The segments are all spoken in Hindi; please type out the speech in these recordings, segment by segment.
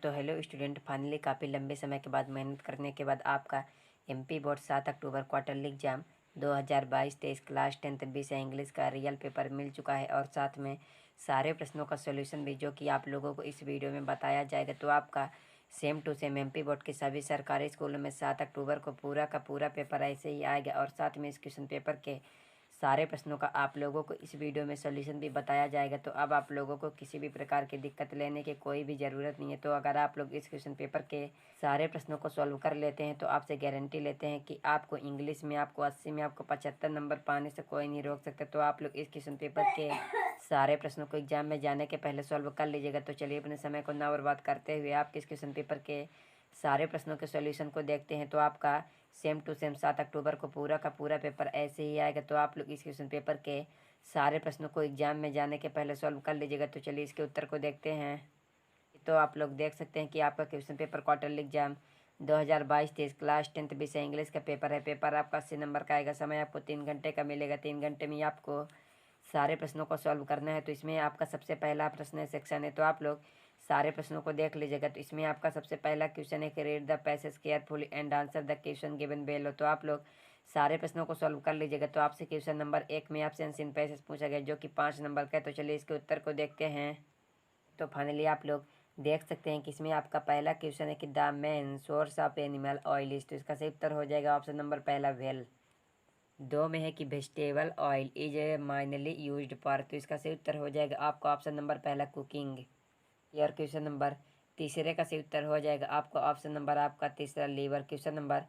तो हेलो स्टूडेंट, फाइनली काफ़ी लंबे समय के बाद मेहनत करने के बाद आपका एमपी बोर्ड 7 अक्टूबर क्वार्टरली एग्जाम 2022-23 क्लास 10th विषय इंग्लिश का रियल पेपर मिल चुका है और साथ में सारे प्रश्नों का सॉल्यूशन भी, जो कि आप लोगों को इस वीडियो में बताया जाएगा। तो आपका same to same MP board के सभी सरकारी स्कूलों में 7 अक्टूबर को पूरा का पूरा पेपर ऐसे ही आएगा और साथ में इस क्वेश्चन पेपर के सारे प्रश्नों का आप लोगों को इस वीडियो में सॉल्यूशन भी बताया जाएगा। तो अब आप लोगों को किसी भी प्रकार की दिक्कत लेने की कोई भी ज़रूरत नहीं है। तो अगर आप लोग इस क्वेश्चन पेपर के सारे प्रश्नों को सॉल्व कर लेते हैं तो आपसे गारंटी लेते हैं कि आपको इंग्लिश में आपको 80 में आपको 75 नंबर पाने से कोई नहीं रोक सकता। तो आप लोग इस क्वेश्चन पेपर के सारे प्रश्नों को एग्जाम में जाने के पहले सॉल्व कर लीजिएगा। तो चलिए अपने समय को ना बर्बाद करते हुए आप इस क्वेश्चन पेपर के सारे प्रश्नों के सॉल्यूशन को देखते हैं। तो आपका सेम टू सेम 7 अक्टूबर को पूरा का पूरा पेपर ऐसे ही आएगा। तो आप लोग इस क्वेश्चन पेपर के सारे प्रश्नों को एग्जाम में जाने के पहले सॉल्व कर लीजिएगा। तो चलिए इसके उत्तर को देखते हैं। तो आप लोग देख सकते हैं कि आपका question paper quarterly exam 2022-23 class 10th विषय इंग्लिश का पेपर है। पेपर आपका 80 नंबर का आएगा। समय आपको 3 घंटे का मिलेगा। 3 घंटे में आपको सारे प्रश्नों को सॉल्व करना है। तो इसमें आपका सबसे पहला प्रश्न सेक्शन है, तो आप लोग सारे प्रश्नों को देख लीजिएगा। तो इसमें आपका सबसे पहला क्वेश्चन है कि read the passage carefully and answer the question given below. तो आप लोग सारे प्रश्नों को सॉल्व कर लीजिएगा। तो आपसे क्वेश्चन नंबर 1 में आपसे अनसीन पैसेज पूछा गया, जो कि 5 नंबर का है। तो चलिए इसके उत्तर को देखते हैं। तो फाइनली आप लोग देख सकते हैं कि इसमें आपका पहला क्वेश्चन है कि the main source of animal oil is. तो इसका सही उत्तर हो जाएगा ऑप्शन नंबर पहला वेल। 2 में है कि vegetable oil is mainly used for. तो इसका सही उत्तर हो जाएगा आपका ऑप्शन नंबर पहला कुकिंग। और क्वेश्चन नंबर तीसरे का सही उत्तर हो जाएगा आपका ऑप्शन नंबर आपका तीसरा लीवर। क्वेश्चन नंबर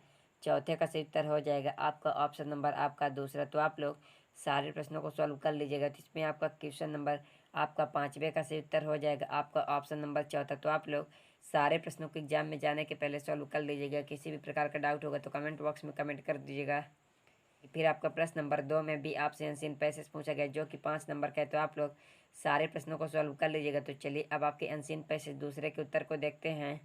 चौथे का सही उत्तर हो जाएगा आपका ऑप्शन नंबर आपका दूसरा। तो आप लोग सारे प्रश्नों को सॉल्व कर लीजिएगा। तो इसमें आपका क्वेश्चन नंबर आपका 5वें का सही उत्तर हो जाएगा आपका ऑप्शन नंबर चौथा। तो आप लोग सारे प्रश्नों को एग्जाम में जाने के पहले सॉल्व कर लीजिएगा। किसी भी प्रकार का डाउट होगा तो कमेंट बॉक्स में कमेंट कर दीजिएगा। फिर आपका प्रश्न नंबर 2 में भी आपसे अनसीन पैसेज पूछा गया, जो कि 5 नंबर का है। तो आप लोग सारे प्रश्नों को सॉल्व कर लीजिएगा। तो चलिए अब आपके अनसीन पैसेज दूसरे के उत्तर को देखते हैं।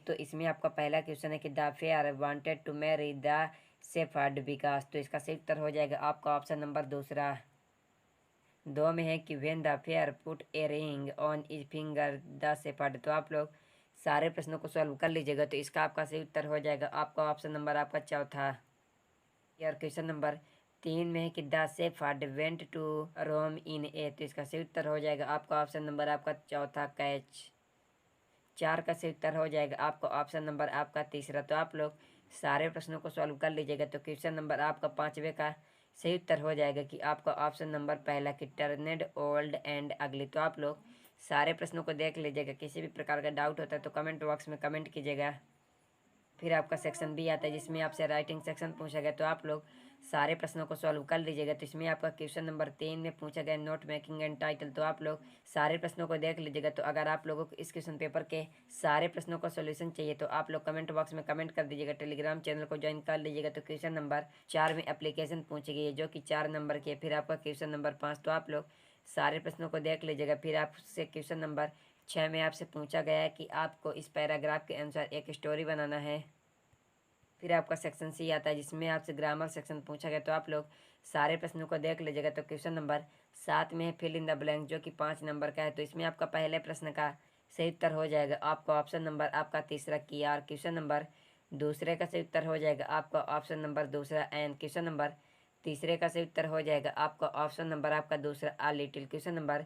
तो इसमें आपका पहला क्वेश्चन है कि the fair wanted to marry the shepherd विकास। तो इसका सही उत्तर हो जाएगा आपका ऑप्शन नंबर दूसरा। 2 में है कि when the fair put a ring on is finger the shepherd. तो आप लोग सारे प्रश्नों को सॉल्व कर लीजिएगा। तो इसका आपका सही उत्तर हो जाएगा आपका ऑप्शन नंबर आपका चौथा। और क्वेश्चन नंबर 3 में है कि द शेफर्ड वेंट टू रोम इन ए। तो इसका सही उत्तर हो जाएगा आपका ऑप्शन नंबर आपका चौथा कैच। 4 का सही उत्तर हो जाएगा आपका ऑप्शन नंबर आपका तीसरा। तो आप लोग सारे प्रश्नों को सॉल्व कर लीजिएगा। तो क्वेश्चन नंबर आपका 5वें का सही उत्तर हो जाएगा कि आपका ऑप्शन नंबर पहला कि टर्नेड ओल्ड एंड अगली। तो आप लोग सारे प्रश्नों को देख लीजिएगा। किसी भी प्रकार का डाउट होता है तो कमेंट बॉक्स में कमेंट कीजिएगा। फिर आपका सेक्शन बी आता है, जिसमें आपसे राइटिंग सेक्शन पूछा गया। तो आप लोग सारे प्रश्नों को सॉल्व कर लीजिएगा। तो इसमें आपका क्वेश्चन नंबर 3 में पूछा गया नोट मेकिंग एंड टाइटल। तो आप लोग सारे प्रश्नों को देख लीजिएगा। तो अगर आप लोगों को इस क्वेश्चन पेपर के सारे प्रश्नों का सॉल्यूशन चाहिए तो आप लोग कमेंट बॉक्स में कमेंट कर दीजिएगा। टेलीग्राम चैनल को ज्वाइन कर लीजिएगा। तो क्वेश्चन नंबर 4 में एप्लीकेशन पूछी गई है, जो कि 4 नंबर की है। फिर आपका क्वेश्चन नंबर 5। तो आप लोग सारे प्रश्नों को देख लीजिएगा। फिर आपसे क्वेश्चन नंबर 6 में आपसे पूछा गया है कि आपको इस पैराग्राफ के अनुसार एक स्टोरी बनाना है। फिर आपका सेक्शन सी आता है, जिसमें आपसे ग्रामर सेक्शन पूछा गया। तो आप लोग सारे प्रश्नों को देख लीजिएगा। तो क्वेश्चन नंबर 7 में है फिल इन द ब्लैंक, जो कि 5 नंबर का है। तो इसमें आपका पहले प्रश्न का सही उत्तर हो जाएगा आपका ऑप्शन नंबर आपका तीसरा किया। और क्वेश्चन नंबर दूसरे का सही उत्तर हो जाएगा आपका ऑप्शन नंबर दूसरा एन। क्वेश्चन नंबर तीसरे का सही उत्तर हो जाएगा आपका ऑप्शन नंबर आपका दूसरा आ लिटिल। क्वेश्चन नंबर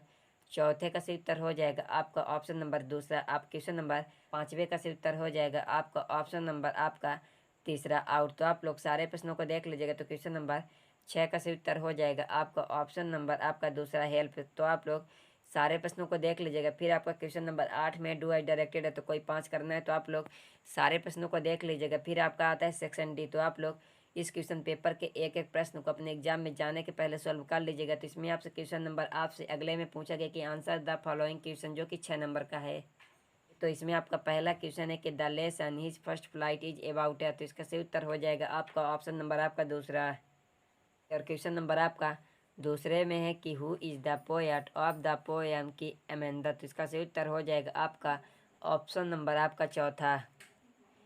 चौथे का सही उत्तर हो जाएगा आपका ऑप्शन नंबर दूसरा आप। क्वेश्चन नंबर 5वें का सही उत्तर हो जाएगा आपका ऑप्शन नंबर आपका तीसरा आउट। तो आप लोग सारे प्रश्नों को देख लीजिएगा। तो क्वेश्चन नंबर 6 का सही उत्तर हो जाएगा आपका ऑप्शन नंबर आपका दूसरा हेल्प। तो आप लोग सारे प्रश्नों को देख लीजिएगा। फिर आपका क्वेश्चन नंबर 8 में डू आई डायरेक्टेड है, तो कोई 5 करना है। तो आप लोग सारे प्रश्नों को देख लीजिएगा। फिर आपका आता है सेक्शन डी। तो आप लोग इस क्वेश्चन पेपर के एक एक प्रश्न को अपने एग्जाम में जाने के पहले सॉल्व कर लीजिएगा। तो इसमें आपसे क्वेश्चन नंबर आपसे अगले में पूछा गया कि आंसर द फॉलोइंग क्वेश्चन, जो कि 6 नंबर का है। तो इसमें आपका पहला क्वेश्चन है कि the lesson his first flight is about है। तो इसका सही उत्तर हो जाएगा आपका ऑप्शन नंबर आपका दूसरा। और क्वेश्चन नंबर आपका दूसरे में है कि who is the poet of the poem की अमेंदा। तो इसका सही उत्तर हो जाएगा आपका ऑप्शन नंबर आपका चौथा।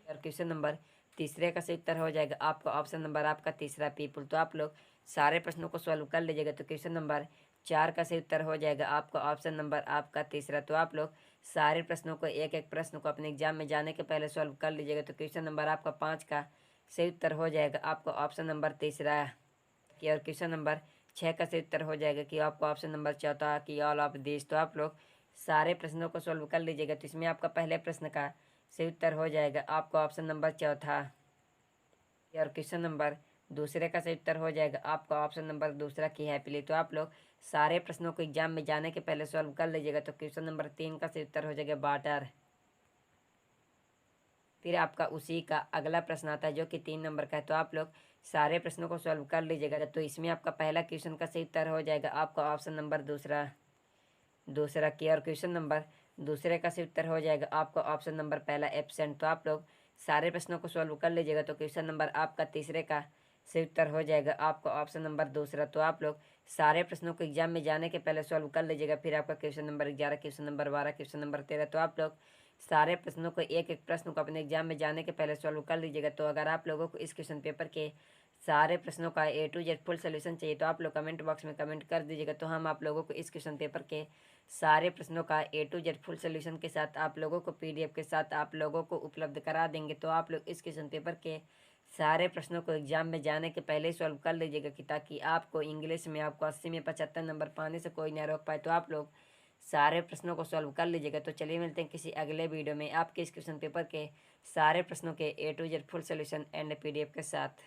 और क्वेश्चन नंबर तीसरे का सही उत्तर हो जाएगा आपका ऑप्शन नंबर आपका तीसरा पीपुल। तो आप लोग सारे प्रश्नों को सॉल्व कर लीजिएगा। तो क्वेश्चन नंबर 4 का सही उत्तर हो जाएगा आपका ऑप्शन नंबर आपका तीसरा। तो आप लोग सारे प्रश्नों को एक एक प्रश्न को अपने एग्जाम में जाने के पहले सॉल्व कर लीजिएगा। तो क्वेश्चन नंबर आपका 5 का सही उत्तर हो जाएगा आपका ऑप्शन नंबर तीसरा कि, और क्वेश्चन नंबर 6 का सही उत्तर हो जाएगा कि आपका ऑप्शन नंबर चौथा कि ऑल ऑफ दिस। तो आप लोग सारे प्रश्नों को सॉल्व कर लीजिएगा। तो इसमें आपका पहले प्रश्न का सही उत्तर हो जाएगा आपका ऑप्शन नंबर चौथा, और क्वेश्चन नंबर दूसरे का सही उत्तर हो जाएगा आपका ऑप्शन नंबर दूसरा की हैप्पीली। तो आप लोग सारे प्रश्नों को एग्जाम में जाने के पहले सॉल्व कर लीजिएगा। तो क्वेश्चन नंबर 3 का सही उत्तर हो जाएगा वाटर। फिर आपका उसी का अगला प्रश्न आता है जो कि 3 नंबर का है। तो आप लोग सारे प्रश्नों को सॉल्व कर लीजिएगा। तो इसमें आपका पहला क्वेश्चन का सही उत्तर हो जाएगा आपका ऑप्शन नंबर दूसरा की, और क्वेश्चन नंबर दूसरे का सही उत्तर हो जाएगा आपका ऑप्शन नंबर पहला एब्सेंट। तो आप लोग सारे प्रश्नों को सॉल्व कर लीजिएगा। तो क्वेश्चन नंबर आपका तीसरे का सही उत्तर हो जाएगा आपका ऑप्शन नंबर दूसरा। तो आप लोग सारे प्रश्नों को एग्जाम में जाने के पहले सॉल्व कर लीजिएगा। फिर आपका question number 11, question number 12, question number 13। तो आप लोग सारे प्रश्नों को एक एक प्रश्न को अपने एग्जाम में जाने के पहले सॉल्व कर लीजिएगा। तो अगर आप लोगों को इस क्वेश्चन पेपर के सारे प्रश्नों का A to Z full solution चाहिए तो आप लोग कमेंट बॉक्स में कमेंट कर दीजिएगा। तो हम आप लोगों को इस क्वेश्चन पेपर के सारे प्रश्नों का A to Z full solution के साथ आप लोगों को PDF के साथ आप लोगों को उपलब्ध करा देंगे। तो आप लोग इस क्वेश्चन पेपर के सारे प्रश्नों को एग्जाम में जाने के पहले ही सॉल्व कर लीजिएगा कि ताकि आपको इंग्लिश में आपको 80 में 75 नंबर पाने से कोई ना रोक पाए। तो आप लोग सारे प्रश्नों को सॉल्व कर लीजिएगा। तो चलिए मिलते हैं किसी अगले वीडियो में आपके इस क्वेश्चन पेपर के सारे प्रश्नों के A to Z full solution and PDF के साथ।